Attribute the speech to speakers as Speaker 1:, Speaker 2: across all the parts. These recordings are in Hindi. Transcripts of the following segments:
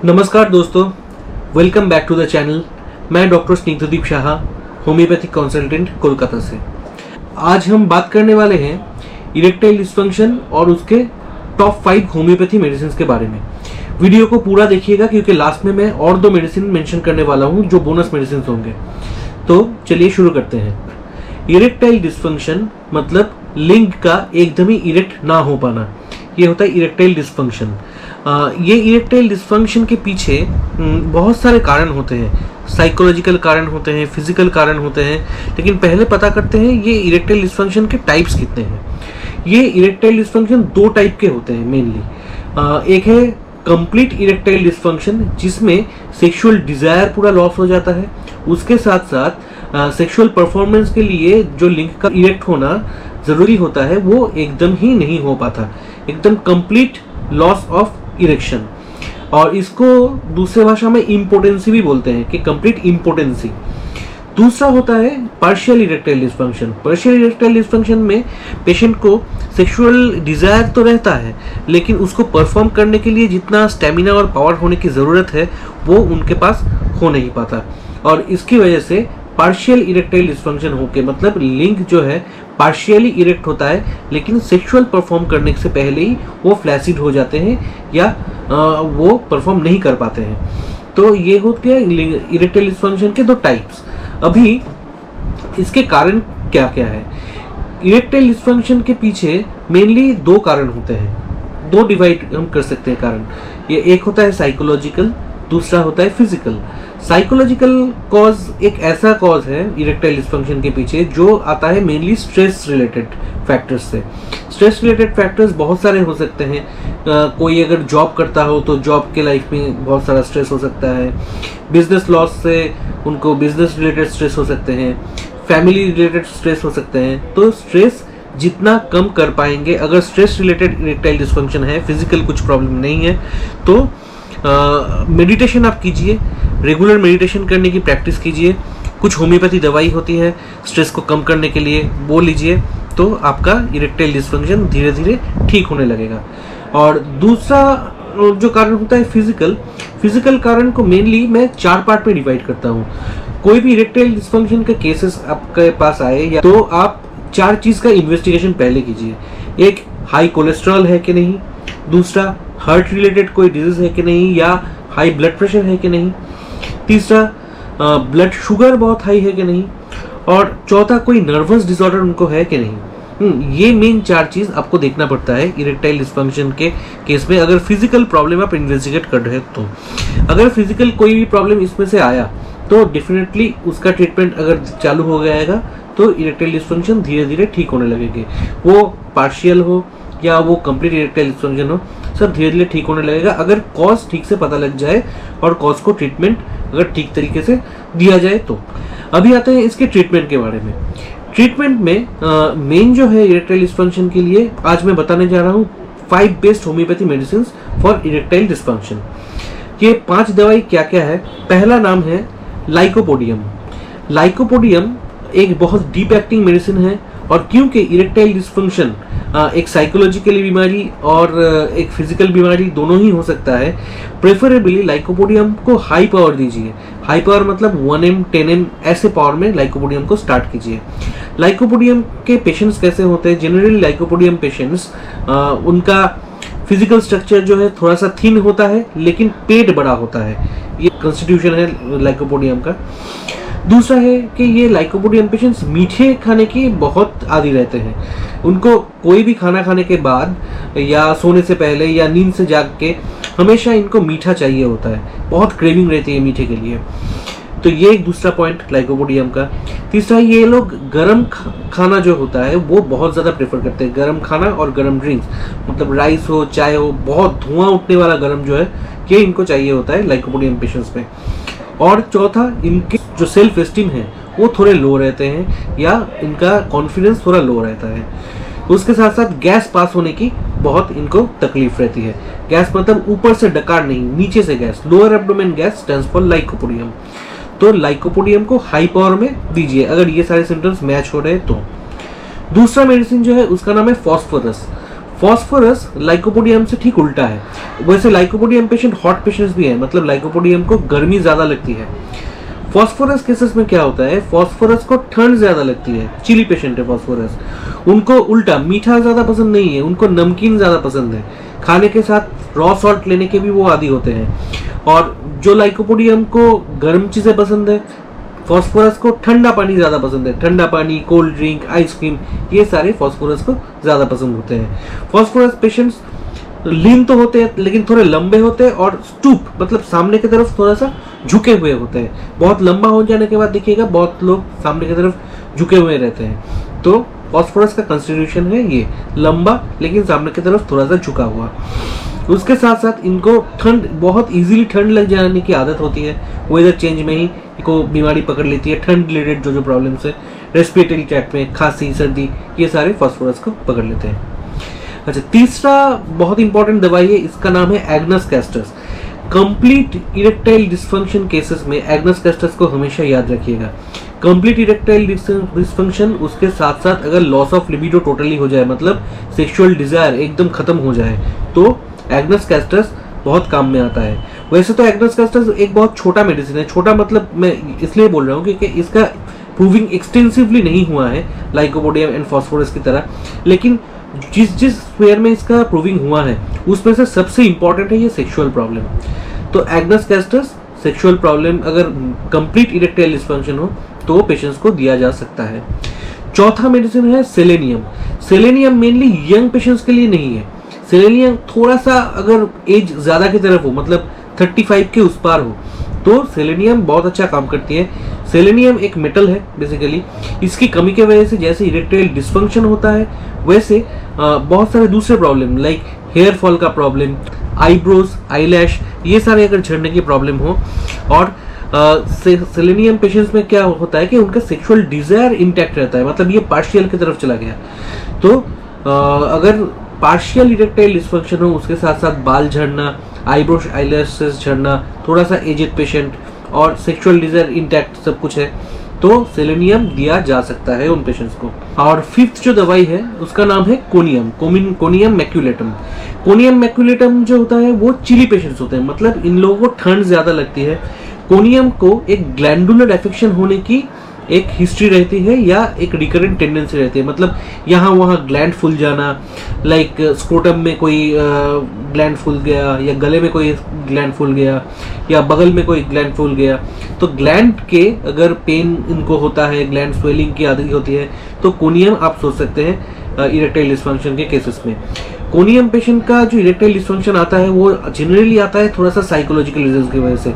Speaker 1: नमस्कार दोस्तों, welcome back to the channel. मैं doctor Snigdhadeep Shah, homeopathic consultant Kolkata से। आज हम बात करने वाले हैं इरेक्टाइल डिस्फंक्शन और उसके टॉप 5 होम्योपैथी मेडिसिन के बारे में। वीडियो को पूरा देखिएगा क्योंकि लास्ट में मैं और 2 मेडिसिन मेंशन करने वाला हूं जो बोनस मेडिसिन होंगे। तो चलिए शुरू करते हैं। इरेक्टाइल डिस्फंक्शन मतलब लिंग का एकदम ही इरेक्ट ना हो पाना, ये होता है इरेक्टाइल डिस्फंक्शन। ये इरेक्टाइल डिस्फंक्शन के पीछे बहुत सारे कारण होते हैं, साइकोलॉजिकल कारण होते हैं, फिजिकल कारण होते हैं। लेकिन पहले पता करते हैं ये इरेक्टाइल डिस्फंक्शन के टाइप्स कितने हैं। ये इरेक्टाइल डिस्फंक्शन 2 टाइप के होते हैं मेनली। एक है कंप्लीट इरेक्टाइल डिस्फंक्शन जिसमें सेक्सुअल डिजायर पूरा लॉस हो जाता है, उसके साथ साथ सेक्सुअल परफॉर्मेंस के लिए जो लिंग का इरेक्ट होना जरूरी होता है वो एकदम ही नहीं हो पाता, एकदम कंप्लीट लॉस ऑफ इरेक्शन। और इसको दूसरे भाषा में इम्पोटेंसी भी बोलते हैं कि कंप्लीट इम्पोटेंसी। दूसरा होता है partial erectile dysfunction. Partial erectile dysfunction में पेशेंट को सेक्सुअल डिजायर तो रहता है लेकिन उसको परफॉर्म करने के लिए जितना स्टेमिना और पावर होने की ज़रूरत है वो उनके पास हो नहीं पाता, और इसकी वजह से पार्शियल इरेक्टाइल डिस्फंक्शन होके मतलब लिंग जो है पार्शियली इरेक्ट होता है लेकिन सेक्सुअल परफॉर्म करने से पहले ही वो फ्लैसिड हो जाते हैं या वो परफॉर्म नहीं कर पाते हैं। तो ये होते हैं इरेक्टाइल डिस्फंक्शन के 2 टाइप्स। अभी इसके कारण क्या क्या है। इरेक्टाइल डिस्फंक्शन के पीछे मेनली 2 कारण होते हैं, 2 डिवाइड हम कर सकते हैं कारण। ये एक होता है साइकोलॉजिकल, दूसरा होता है फिजिकल। साइकोलॉजिकल कॉज एक ऐसा कॉज है इरेक्टाइल डिस्फंक्शन के पीछे जो आता है मेनली स्ट्रेस रिलेटेड फैक्टर्स से। स्ट्रेस रिलेटेड फैक्टर्स बहुत सारे हो सकते हैं। कोई अगर जॉब करता हो तो जॉब के लाइफ में बहुत सारा स्ट्रेस हो सकता है। बिजनेस लॉस से उनको बिजनेस रिलेटेड स्ट्रेस हो सकते हैं, फैमिली रिलेटेड स्ट्रेस हो सकते हैं। तो स्ट्रेस जितना कम कर पाएंगे, अगर स्ट्रेस रिलेटेड इरेक्टाइल डिस्फंक्शन है, फिजिकल कुछ प्रॉब्लम नहीं है, तो मेडिटेशन आप कीजिए, रेगुलर मेडिटेशन करने की प्रैक्टिस कीजिए। कुछ होम्योपैथी दवाई होती है स्ट्रेस को कम करने के लिए, वो लीजिए, तो आपका इरेक्टाइल डिस्फंक्शन धीरे धीरे ठीक होने लगेगा। और दूसरा जो कारण होता है फिजिकल कारण को मेनली मैं 4 पार्ट में डिवाइड करता हूँ। कोई भी इरेक्टाइल डिस्फंक्शन के केसेस आपके पास आए या तो आप 4 चीज का इन्वेस्टिगेशन पहले कीजिए। एक, हाई कोलेस्ट्रॉल है कि नहीं, दूसरा हार्ट रिलेटेड कोई डिजीज है कि नहीं या हाई ब्लड प्रेशर है कि नहीं, तीसरा ब्लड शुगर बहुत हाई है कि नहीं, और चौथा कोई नर्वस डिसऑर्डर उनको है कि नहीं। ये मेन 4 चीज आपको देखना पड़ता है इरेक्टाइल डिस्फंक्शन के केस में, अगर फिजिकल प्रॉब्लम आप इन्वेस्टिगेट कर रहे हो तो। अगर फिजिकल कोई भी प्रॉब्लम इसमें से आया तो डेफिनेटली उसका ट्रीटमेंट अगर चालू हो जाएगा तो इरेक्टाइल डिस्फंक्शन धीरे धीरे ठीक होने लगेंगे। वो पार्शियल हो या वो कंप्लीट इरेक्टाइल डिस्फंक्शन हो, सब धीरे धीरे ठीक होने लगेगा अगर कॉज ठीक से पता लग जाए और कॉज को ट्रीटमेंट अगर ठीक तरीके से दिया जाए तो। अभी आते हैं इसके ट्रीटमेंट के बारे में। ट्रीटमेंट में मेन जो है इरेक्टाइल डिस्फंक्शन के लिए आज मैं बताने जा रहा हूँ 5 best homeopathy medicine for erectile dysfunction. ये 5 दवाई क्या क्या है। पहला नाम है लाइकोपोडियम। लाइकोपोडियम एक बहुत डीप एक्टिंग मेडिसिन है, और क्योंकि इरेक्टाइल डिस्फंक्शन एक साइकोलॉजिकल बीमारी और एक फिजिकल बीमारी दोनों ही हो सकता है, प्रेफरेबली लाइकोपोडियम को हाई पावर दीजिए। हाई पावर मतलब 1M 10M ऐसे पावर में लाइकोपोडियम को स्टार्ट कीजिए। लाइकोपोडियम के पेशेंट्स कैसे होते हैं, जनरली लाइकोपोडियम पेशेंट्स उनका फिजिकल स्ट्रक्चर जो है थोड़ा सा थिन होता है लेकिन पेट बड़ा होता है, ये कॉन्स्टिट्यूशन है लाइकोपोडियम का। दूसरा है कि ये लाइकोपोडियम पेशेंट्स मीठे खाने की बहुत आदी रहते हैं। उनको कोई भी खाना खाने के बाद या सोने से पहले या नींद से जाग के हमेशा इनको मीठा चाहिए होता है, बहुत क्रेविंग रहती है मीठे के लिए। तो ये एक दूसरा पॉइंट लाइकोपोडियम का। तीसरा, ये लोग गरम खाना जो होता है वो बहुत ज़्यादा प्रेफर करते हैं। गरम खाना और गरम ड्रिंक्स मतलब राइस हो, चाय हो, बहुत धुआं उठने वाला गरम जो है ये इनको चाहिए होता है लाइकोपोडियम पेशेंट्स में। और चौथा, इनके जो सेल्फ एस्टीम है वो थोड़े लो रहते हैं या इनका कॉन्फिडेंस थोड़ा लो रहता है। उसके साथ साथ गैस पास होने की बहुत इनको तकलीफ रहती है। गैस मतलब ऊपर से डकार नहीं, नीचे से gas, lower abdomen gas stands for lycopodium. तो लाइकोपोडियम को हाई पावर में दीजिए अगर ये सारे सिम्टम्स मैच हो रहे तो। दूसरा मेडिसिन जो है उसका नाम है फॉस्फोरस। फॉस्फोरस लाइकोपोडियम से ठीक उल्टा है। वैसे लाइकोपोडियम पेशेंट हॉट पेशेंट्स भी हैं, मतलब लाइकोपोडियम को गर्मी ज़्यादा लगती है। फॉस्फोरस केसेस में क्या होता है, फॉस्फोरस को ठंड ज़्यादा लगती है। चिली पेशेंट है फॉस्फोरस, उनको उल्टा मीठा ज़्यादा पसंद नहीं है, उनको नमकीन ज़्यादा पसंद है। खाने के साथ रॉ सॉल्ट लेने के भी वो आदी होते हैं। और जो लाइकोपोडियम को गर्म चीज़ें पसंद है, फॉस्फोरस को ठंडा पानी ज़्यादा पसंद है। ठंडा पानी, कोल्ड ड्रिंक, आइसक्रीम, ये सारे फॉस्फोरस को ज़्यादा पसंद होते हैं। फॉस्फोरस पेशेंट्स लीन तो होते हैं लेकिन थोड़े लंबे होते हैं और स्टूप मतलब सामने की तरफ थोड़ा सा झुके हुए होते हैं। बहुत लंबा हो जाने के बाद देखिएगा बहुत लोग सामने की तरफ झुके हुए रहते हैं। तो फॉस्फोरस का कंस्टिट्यूशन है ये, लंबा लेकिन सामने की तरफ थोड़ा सा झुका हुआ। उसके साथ साथ इनको ठंड, बहुत इजीली ठंड लग जाने की आदत होती है। वेदर चेंज में ही इनको बीमारी पकड़ लेती है। ठंड रिलेटेड जो प्रॉब्लम्स है रेस्पिरेटरी ट्रैक्ट में, खांसी, सर्दी, ये सारे फॉस्फोरस को पकड़ लेते हैं। अच्छा, तीसरा बहुत इंपॉर्टेंट दवाई है, इसका नाम है agnus castus. Complete erectile dysfunction cases में एग्नस कैस्टस को हमेशा याद रखिएगा। कंप्लीट इरेक्टाइल डिस्फंक्शन, उसके साथ साथ अगर लॉस ऑफ लिबिडो टोटली हो जाए, मतलब सेक्सुअल डिजायर एकदम खत्म हो जाए, तो एग्नस कैस्टस बहुत काम में आता है। वैसे तो एग्नस कैस्टस एक बहुत छोटा मेडिसिन है। छोटा मतलब मैं इसलिए बोल रहा हूँ क्योंकि इसका प्रूविंग एक्सटेंसिवली नहीं हुआ है लाइकोपोडियम एंड फॉस्फोरस की तरह, लेकिन जिस स्फीयर में इसका प्रूविंग हुआ है उसमें से सबसे इंपॉर्टेंट है ये सेक्सुअल प्रॉब्लम। तो एग्नस कैस्टस सेक्सुअल प्रॉब्लम, अगर कंप्लीट इरेक्टाइल डिस्फंक्शन हो तो पेशेंट्स को दिया जा सकता है। चौथा मेडिसिन है selenium. Selenium mainly young patients के लिए नहीं है। सेलेनियम थोड़ा सा अगर एज ज़्यादा की तरफ हो, मतलब 35 के उस पार हो, तो सेलेनियम बहुत अच्छा काम करती है। सेलेनियम एक मेटल है बेसिकली। इसकी कमी की वजह से जैसे इरेक्टाइल डिस्फंक्शन होता है, वैसे बहुत सारे दूसरे प्रॉब्लम लाइक हेयर फॉल का प्रॉब्लम, आईब्रोज, आईलैश, ये सारे अगर झड़ने की प्रॉब्लम हो, और सेलेनियम पेशेंट्स में क्या होता है कि उनका सेक्सुअल डिजायर इंटैक्ट रहता है, मतलब ये पार्शियल की तरफ चला गया। तो अगर पार्शियल इरेक्टाइल डिस्फंक्शन हो, उसके साथ साथ बाल झड़ना, आईब्रोज, आईलैशेस झड़ना, थोड़ा सा एजेड पेशेंट और सेक्सुअल डिजायर इंटैक्ट सब कुछ है, तो सेलेनियम दिया जा सकता है उन पेशेंट्स को। और फिफ्थ जो दवाई है उसका नाम है कोनियम, कोनियम मैक्यूलेटम। कोनियम मैक्यूलेटम जो होता है वो चिली पेशेंट्स होते हैं, मतलब इन लोगों को ठंड ज्यादा लगती है। कोनियम को एक ग्लैंडुलर एफेक्शन होने की एक हिस्ट्री रहती है या एक रिकरेंट टेंडेंसी रहती है, मतलब यहाँ वहाँ ग्लैंड फूल जाना, लाइक स्क्रोटम में कोई ग्लैंड फूल गया, या गले में कोई ग्लैंड फूल गया, या बगल में कोई ग्लैंड फूल गया। तो ग्लैंड के अगर पेन इनको होता है, ग्लैंड स्वेलिंग की आदत होती है, तो कोनियम आप सोच सकते हैं इरेक्टाइल डिस्फंक्शन के केसेस में। कोनियम पेशेंट का जो इरेक्टाइल डिस्फंक्शन आता है वो जनरली आता है थोड़ा सा साइकोलॉजिकल रीजन की वजह से।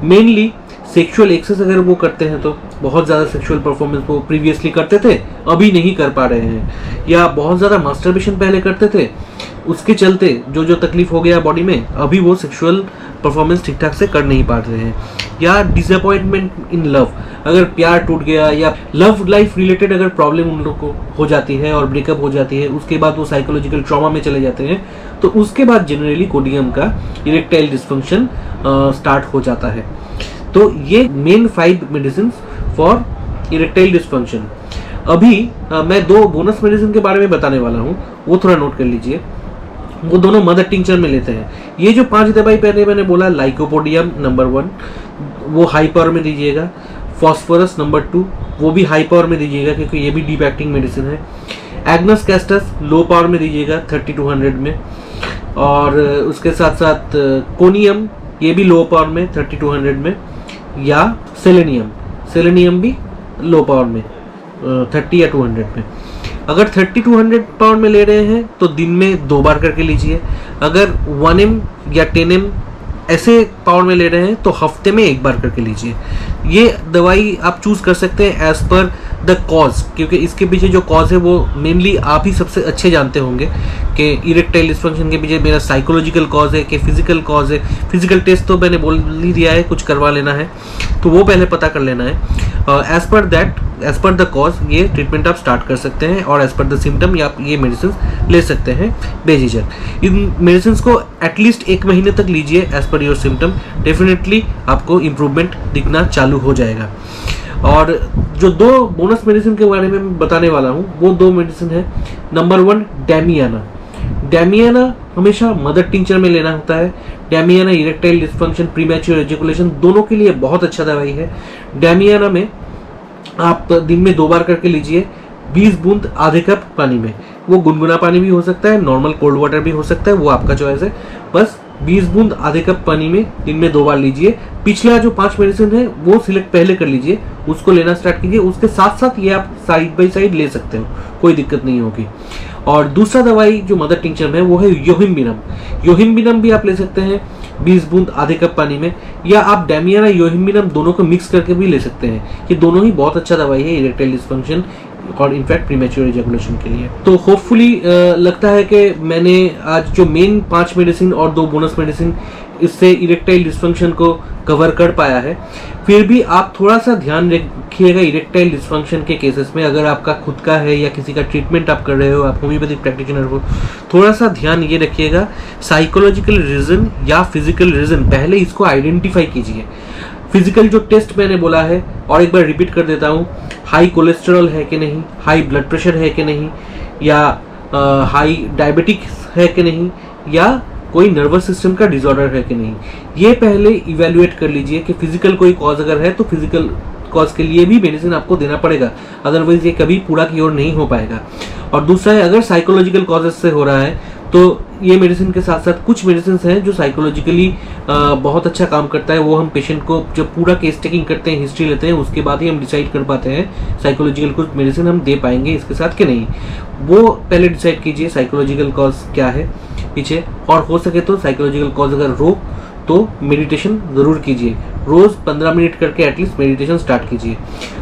Speaker 1: मेनली सेक्सुअल एक्सेस अगर वो करते हैं, तो बहुत ज़्यादा सेक्सुअल परफॉर्मेंस वो प्रीवियसली करते थे, अभी नहीं कर पा रहे हैं, या बहुत ज़्यादा मास्टरबेशन पहले करते थे, उसके चलते जो जो तकलीफ हो गया बॉडी में, अभी वो सेक्सुअल परफॉर्मेंस ठीक ठाक से कर नहीं पा रहे हैं। या डिसअपॉइंटमेंट इन लव, अगर प्यार टूट गया या लव लाइफ रिलेटेड अगर प्रॉब्लम उन लोग को हो जाती है और ब्रेकअप हो जाती है, उसके बाद वो साइकोलॉजिकल ट्रॉमा में चले जाते हैं, तो उसके बाद जनरली कोनियम का इरेक्टाइल डिस्फंक्शन स्टार्ट हो जाता है। तो ये main 5 medicine for erectile dysfunction. अभी मैं 2 बोनस मेडिसिन के बारे में बताने वाला हूँ, वो थोड़ा नोट कर लीजिए। वो दोनों मदर टिंचर में लेते हैं। ये जो 5 दवाई पहले मैंने बोला, लाइकोपोडियम नंबर 1, वो हाई पावर में दीजिएगा। फॉस्फोरस नंबर 2, वो भी हाई पावर में दीजिएगा क्योंकि ये भी डीप एक्टिंग मेडिसिन है। एग्नस कैस्टस लो पावर में दीजिएगा 3200 में, और उसके साथ साथ कोनियम ये भी लो पावर में 3200 में, या सेलेनियम भी लो पावर में 30 या 200 में। अगर 3200 पावर में ले रहे हैं तो दिन में 2 बार करके लीजिए। अगर 1M या 10M ऐसे पावर में ले रहे हैं तो हफ्ते में 1 बार करके लीजिए। ये दवाई आप चूज कर सकते हैं एज पर द कॉज, क्योंकि इसके पीछे जो कॉज है वो मेनली आप ही सबसे अच्छे जानते होंगे कि इरेक्टाइल डिस्फंक्शन के पीछे मेरा साइकोलॉजिकल कॉज है कि फिजिकल कॉज है। फिजिकल टेस्ट तो मैंने बोल ही दिया है, कुछ करवा लेना है तो वो पहले पता कर लेना है। एज पर द कॉज ये ट्रीटमेंट आप स्टार्ट कर सकते हैं, और एज पर द सिम्टम आप ये मेडिसिन ले सकते हैं बेझिझक। इन मेडिसिन को एटलीस्ट 1 महीने तक लीजिए as per your symptom, definitely आपको इम्प्रूवमेंट दिखना चालू हो जाएगा। और जो 2 बोनस मेडिसिन के बारे में मैं बताने वाला हूँ वो 2 मेडिसिन है। नंबर 1 डैमियाना। डैमियाना हमेशा मदर टिंचर में लेना होता है। डैमियाना इरेक्टाइल डिस्फंक्शन, प्रीमैच्योर एजुकुलेशन दोनों के लिए बहुत अच्छा दवाई है। डैमियाना में आप दिन में 2 बार करके लीजिए, 20 बूंद आधे कप पानी में। वो गुनगुना पानी भी हो सकता है, नॉर्मल कोल्ड वाटर भी हो सकता है, वो आपका चॉइस है। बस 20 बूंद आधे कप पानी में दिन में 2 बार लीजिए। पिछला जो 5 मेडिसिन है वो सिलेक्ट पहले कर लीजिए, उसको लेना स्टार्ट कीजिए। उसके साथ साथ ये आप साइड बाई साइड ले सकते हो, कोई दिक्कत नहीं होगी। और दूसरा दवाई जो मदर टिंचर में है वो है योहिम्बिनम। योहिम्बिनम भी आप ले सकते हैं 20 बूंद आधे कप पानी में, या आप डैमियाना योहिम्बिनम दोनों को मिक्स करके भी ले सकते हैं। ये दोनों ही बहुत अच्छा दवाई है इरेक्टाइल डिस्फंक्शन और इनफैक्ट प्रीमैच्योर एजैकुलेशन के लिए। तो होपफुली लगता है कि मैंने आज जो मेन 5 मेडिसिन और 2 बोनस मेडिसिन इससे इरेक्टाइल डिस्फंक्शन को कवर कर पाया है। फिर भी आप थोड़ा सा ध्यान रखिएगा इरेक्टाइल डिस्फंक्शन के केसेस में, अगर आपका खुद का है या किसी का ट्रीटमेंट आप कर रहे हो, आप होम्योपैथिक प्रैक्टिशनर हो, थोड़ा सा ध्यान ये रखिएगा साइकोलॉजिकल रीजन या फिजिकल रीजन, पहले इसको आइडेंटिफाई कीजिए। फिजिकल जो टेस्ट मैंने बोला है, और एक बार रिपीट कर देता हूँ, हाई कोलेस्ट्रॉल है कि नहीं, हाई ब्लड प्रेशर है कि नहीं, या हाई डायबिटिक्स है कि नहीं, या कोई नर्वस सिस्टम का डिसऑर्डर है कि नहीं, ये पहले इवेल्युएट कर लीजिए कि फिजिकल कोई कॉज अगर है तो फिजिकल कॉज के लिए भी मेडिसिन आपको देना पड़ेगा, अदरवाइज ये कभी पूरा क्योर नहीं हो पाएगा। और दूसरा है, अगर साइकोलॉजिकल कॉजेस से हो रहा है तो ये मेडिसिन के साथ साथ कुछ मेडिसिन हैं जो साइकोलॉजिकली बहुत अच्छा काम करता है। वो हम पेशेंट को जब पूरा केस टेकिंग करते हैं, हिस्ट्री लेते हैं, उसके बाद ही हम डिसाइड कर पाते हैं साइकोलॉजिकल कुछ मेडिसिन हम दे पाएंगे इसके साथ कि नहीं। वो पहले डिसाइड कीजिए साइकोलॉजिकल कॉज क्या है पीछे, और हो सके तो साइकोलॉजिकल कॉज अगर रो तो मेडिटेशन ज़रूर कीजिए। रोज़ 15 मिनट करके एटलीस्ट मेडिटेशन स्टार्ट कीजिए।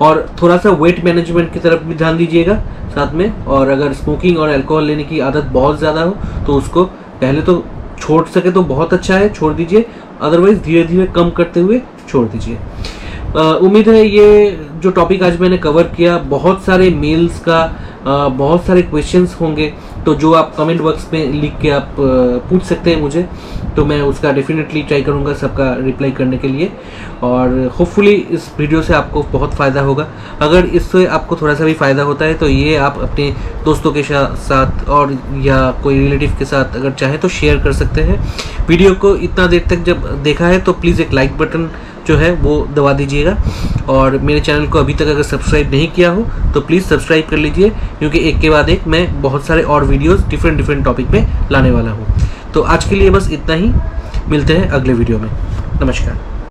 Speaker 1: और थोड़ा सा वेट मैनेजमेंट की तरफ भी ध्यान दीजिएगा साथ में। और अगर स्मोकिंग और अल्कोहल लेने की आदत बहुत ज़्यादा हो तो उसको पहले तो छोड़ सके तो बहुत अच्छा है, छोड़ दीजिए, अदरवाइज धीरे धीरे कम करते हुए छोड़ दीजिए। उम्मीद है ये जो टॉपिक आज मैंने कवर किया, बहुत सारे मेल्स का बहुत सारे क्वेश्चंस होंगे, तो जो आप कमेंट बॉक्स में लिख के आप पूछ सकते हैं मुझे, तो मैं उसका डेफिनेटली ट्राई करूँगा सबका रिप्लाई करने के लिए। और होपफुली इस वीडियो से आपको बहुत फ़ायदा होगा। अगर इससे आपको थोड़ा सा भी फ़ायदा होता है तो ये आप अपने दोस्तों के साथ और या कोई रिलेटिव के साथ अगर चाहें तो शेयर कर सकते हैं। वीडियो को इतना देर तक जब देखा है तो प्लीज़ एक लाइक बटन जो है वो दबा दीजिएगा। और मेरे चैनल को अभी तक अगर सब्सक्राइब नहीं किया हो तो प्लीज़ सब्सक्राइब कर लीजिए, क्योंकि एक के बाद एक मैं बहुत सारे और वीडियोस डिफरेंट टॉपिक में लाने वाला हूँ। तो आज के लिए बस इतना ही, मिलते हैं अगले वीडियो में। नमस्कार।